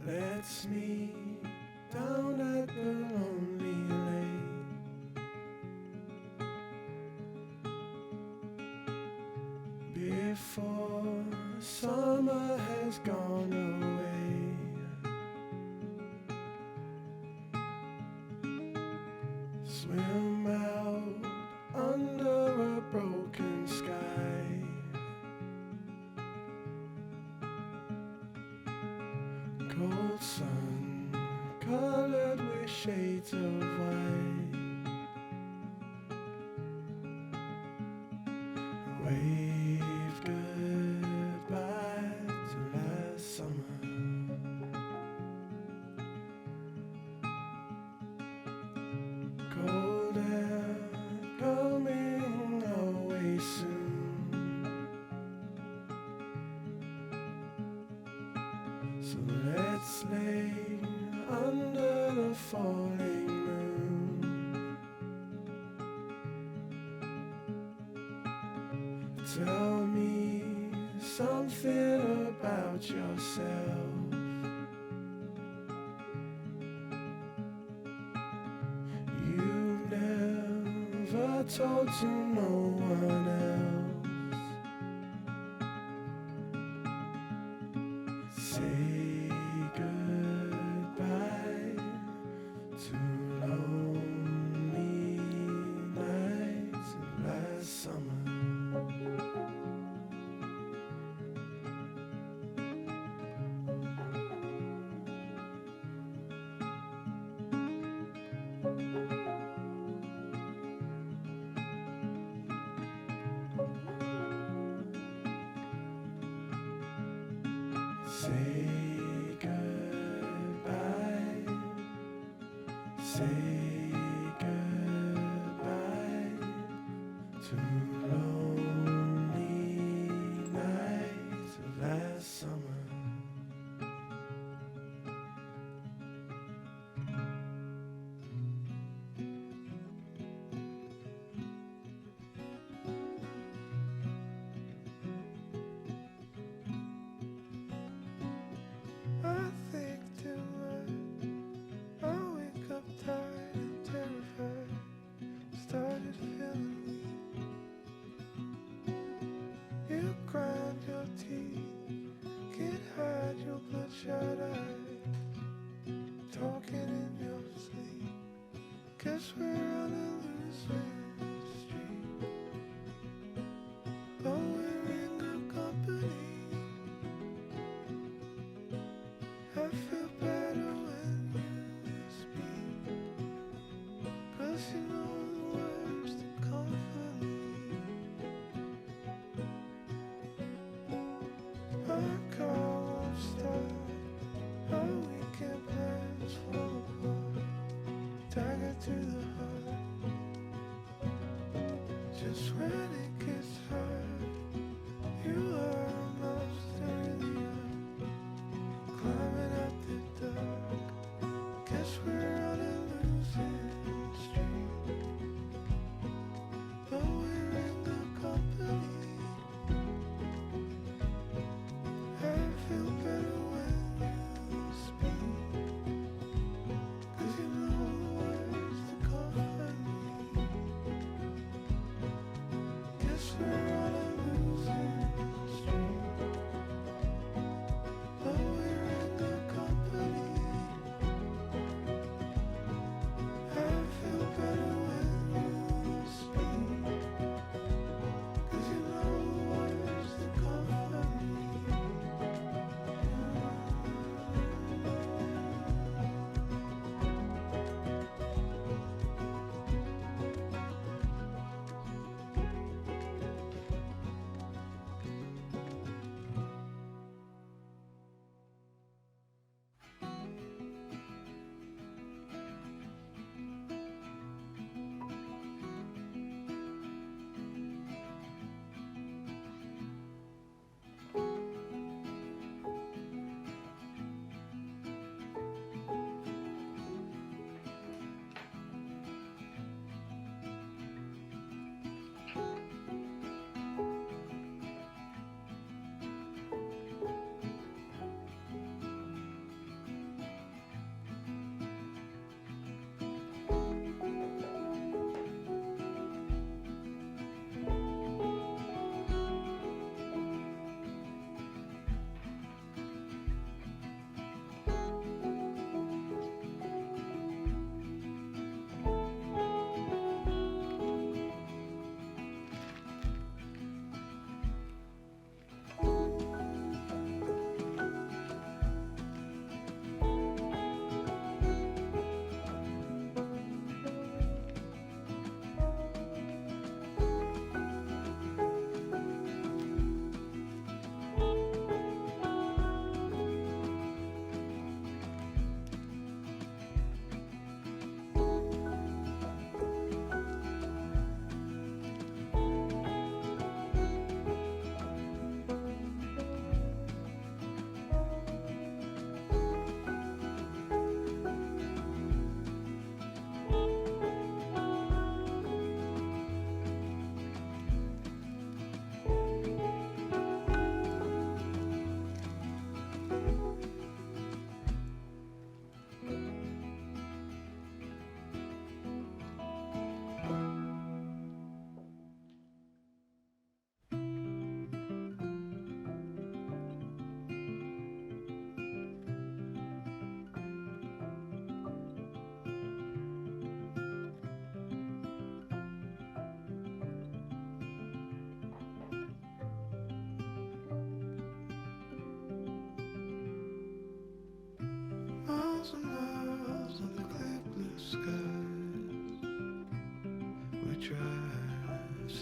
lets me down at the lonely lake. Before summer has gone away, swim out under a broken sky. Cold sun colored with shades of white. Wave goodbye to last summer. Cold air coming away soon. So let's lay under the falling moon. Tell me something about yourself. You've never told to no one else. Say goodbye to lonely nights last summer. Say goodbye, say goodbye to lonely nights of last summer. I think too much. I wake up tired and terrified. Started feeling weak. You grind your teeth, can't hide your bloodshot eyes. Talking in your sleep. Guess we're on a losing streak. But we're in good company. I feel better when you speak, 'cause you know the words to comfort me. Our car won't start, our weekend plans fall apart. Dagger to the heart, just when it gets hard. You are a monster in the earth, climbing out the dark. Guess we're on a losing streak, but we're in good company. I feel better when you speak, 'cause you know the words to comfort me.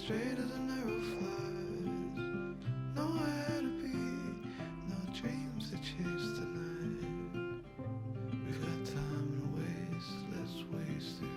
straight as an arrow flies. Nowhere to be, no dreams to chase tonight. We've got time to waste, let's waste it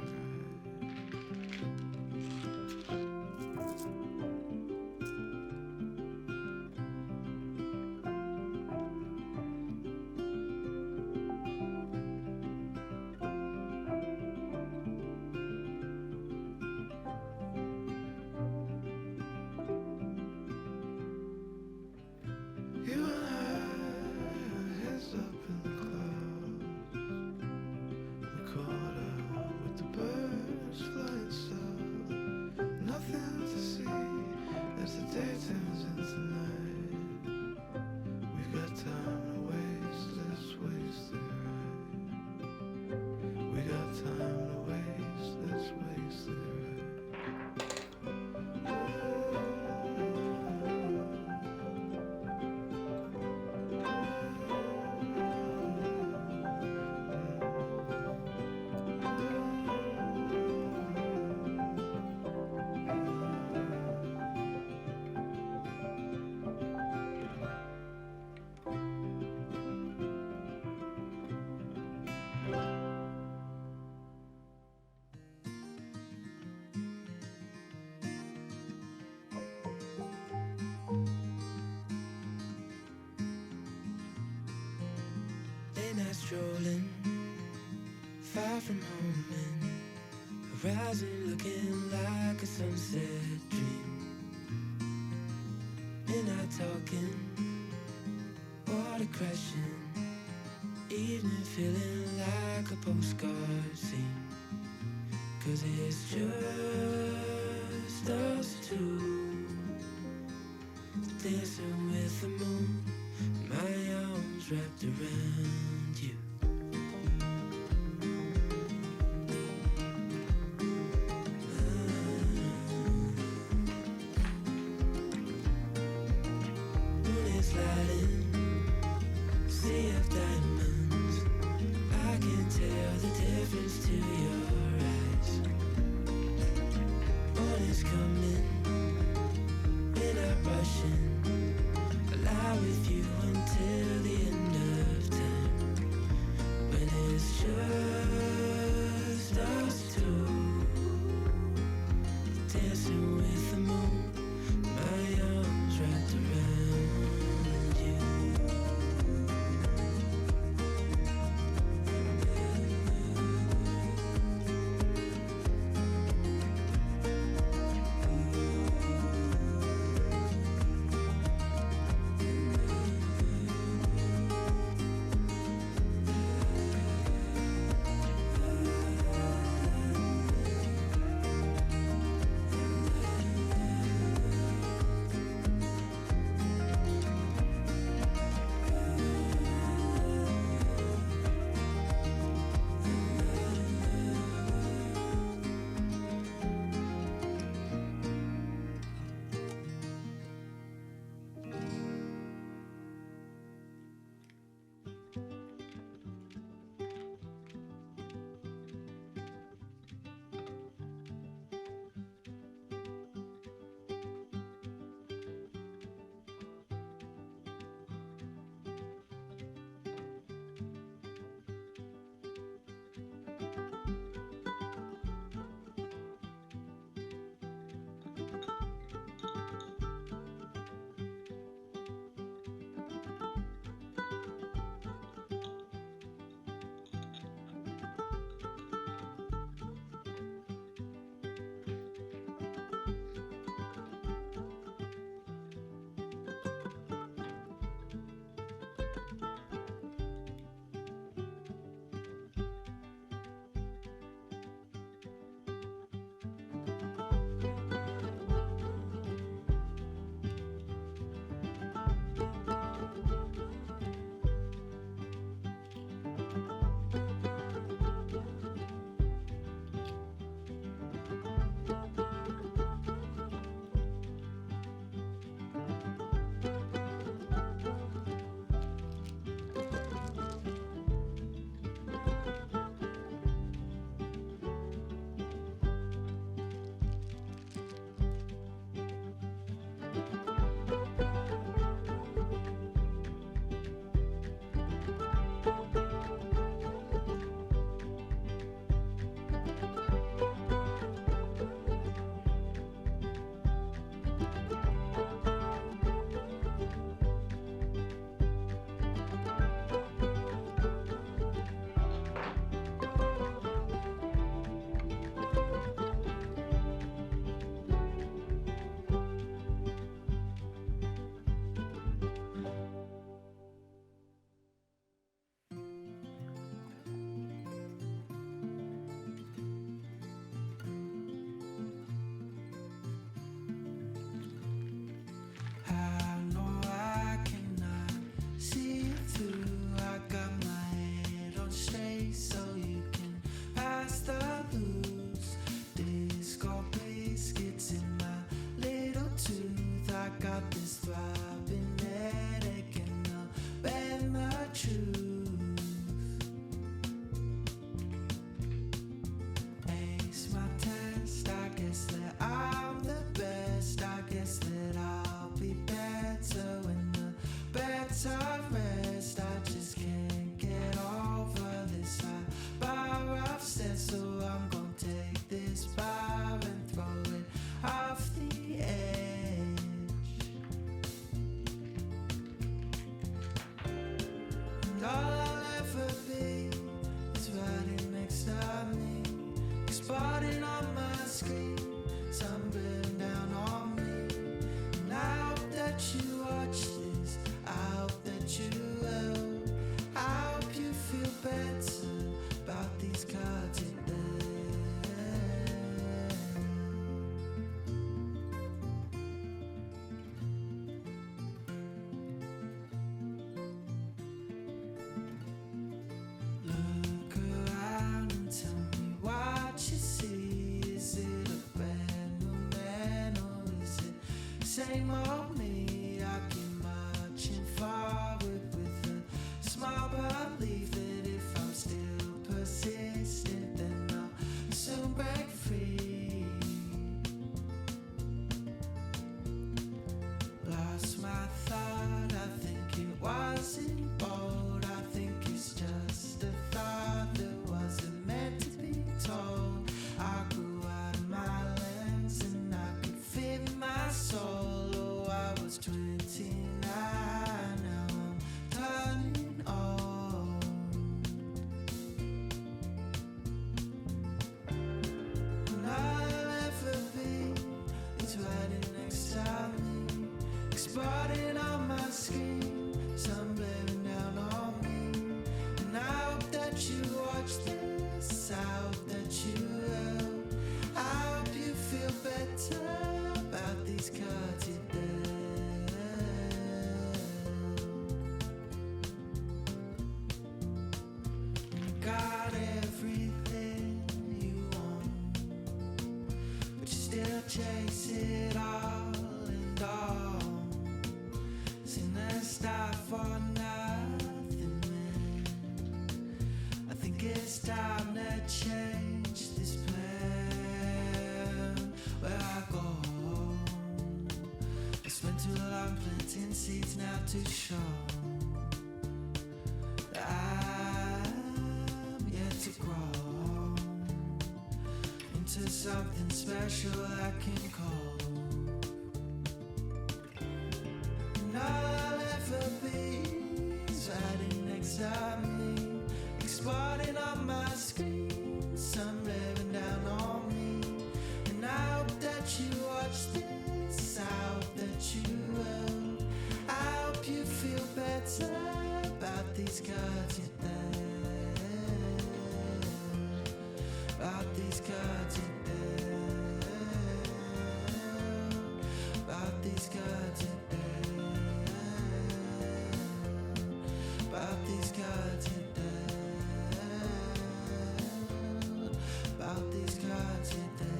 You and I, heads up in the clouds. We caught out with the birds flying south. Nothing to see as the day turns into night. We've got time to waste, let's waste it right. We got time to waste, let's waste it right. Late night strolling, far from home and horizon looking like a sunset dream. Midnight talking, water crashing, evening feeling like a postcard scene. 'Cause it's just us two, dancing with the moon, my arms wrapped around you. Moon is lighting, sea of diamonds. I can tell the difference to your eyes. Morning's coming, we're not rushing. Lie with you until the end of time. chase it all and all. Seen that stop for nothing, man. I think it's time to change this plan. Where I go, I spent too long planting seeds now to show that I'm yet to grow into something special I can call. And all I'll ever be is riding next to me, exploding on my screen, sun bearing down on me. And I hope that you watch this, I hope that you will. I hope you feel better about these cards you're there, about these cards you're there, about these cards you're there, about these cards you're there, about these cards you're there.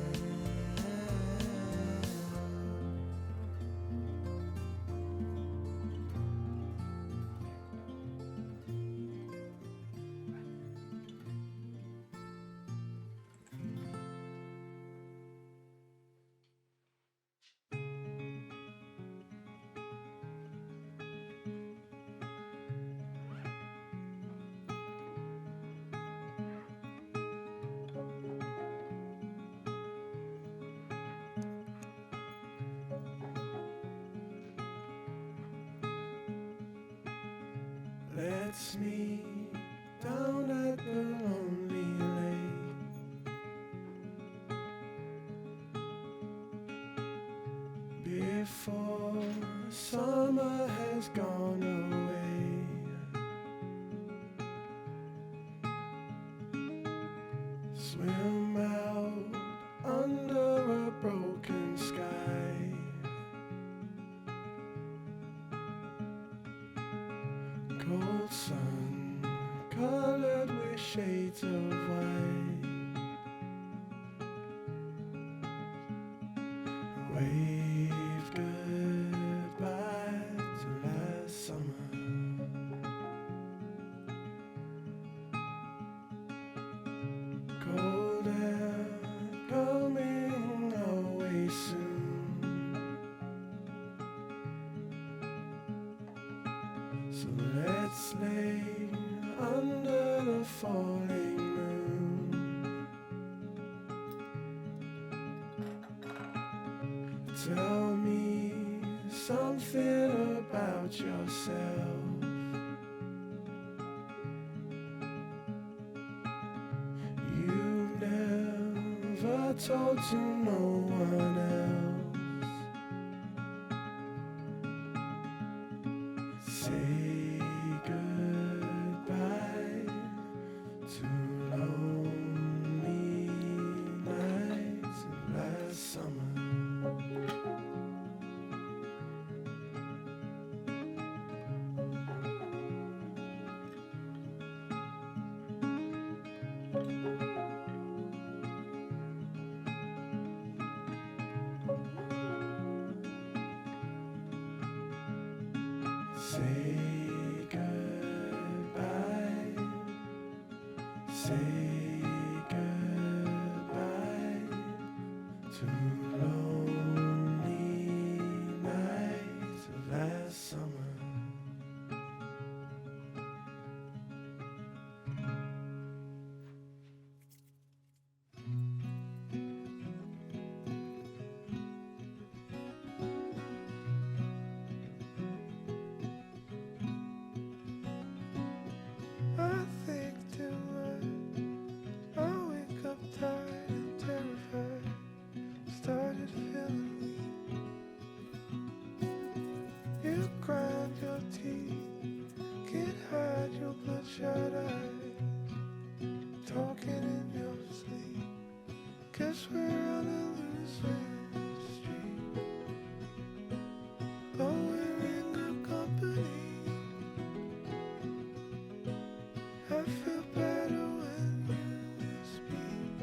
Let's meet down at the lonely lake before summer has gone away. Swim out under a broken sky. Cold sun, colored with shades of white. Wave goodbye to last summer. Cold air coming away soon. So let's lay under the falling moon. Tell me something about yourself. You've never told to no one else. Say goodbye to lonely nights and last summer. Say goodbye, say goodbye to lonely nights of last summer. I think too much. I wake up tired and terrified. Started feeling weak. You grind your teeth, can't hide your bloodshot eyes. Talking in your sleep. Guess we're on a losing streak. But we're in good company. I feel better when you speak,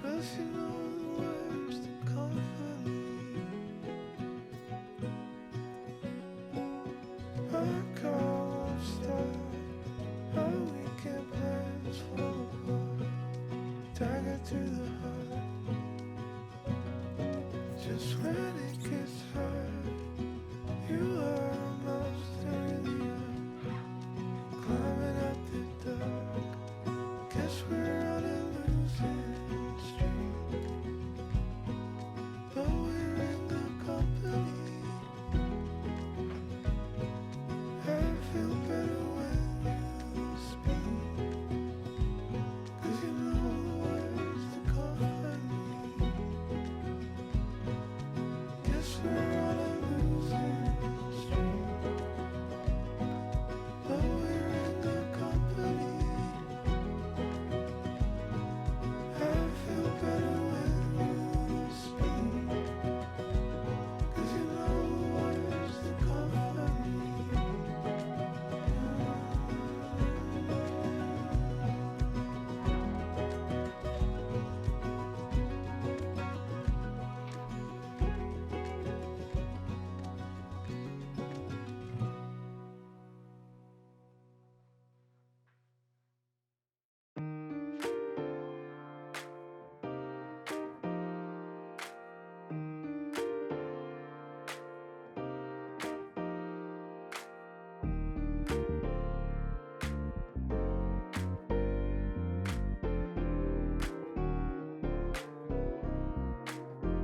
'cause you know the words to worlds fall apart. Dagger through the heart. Just when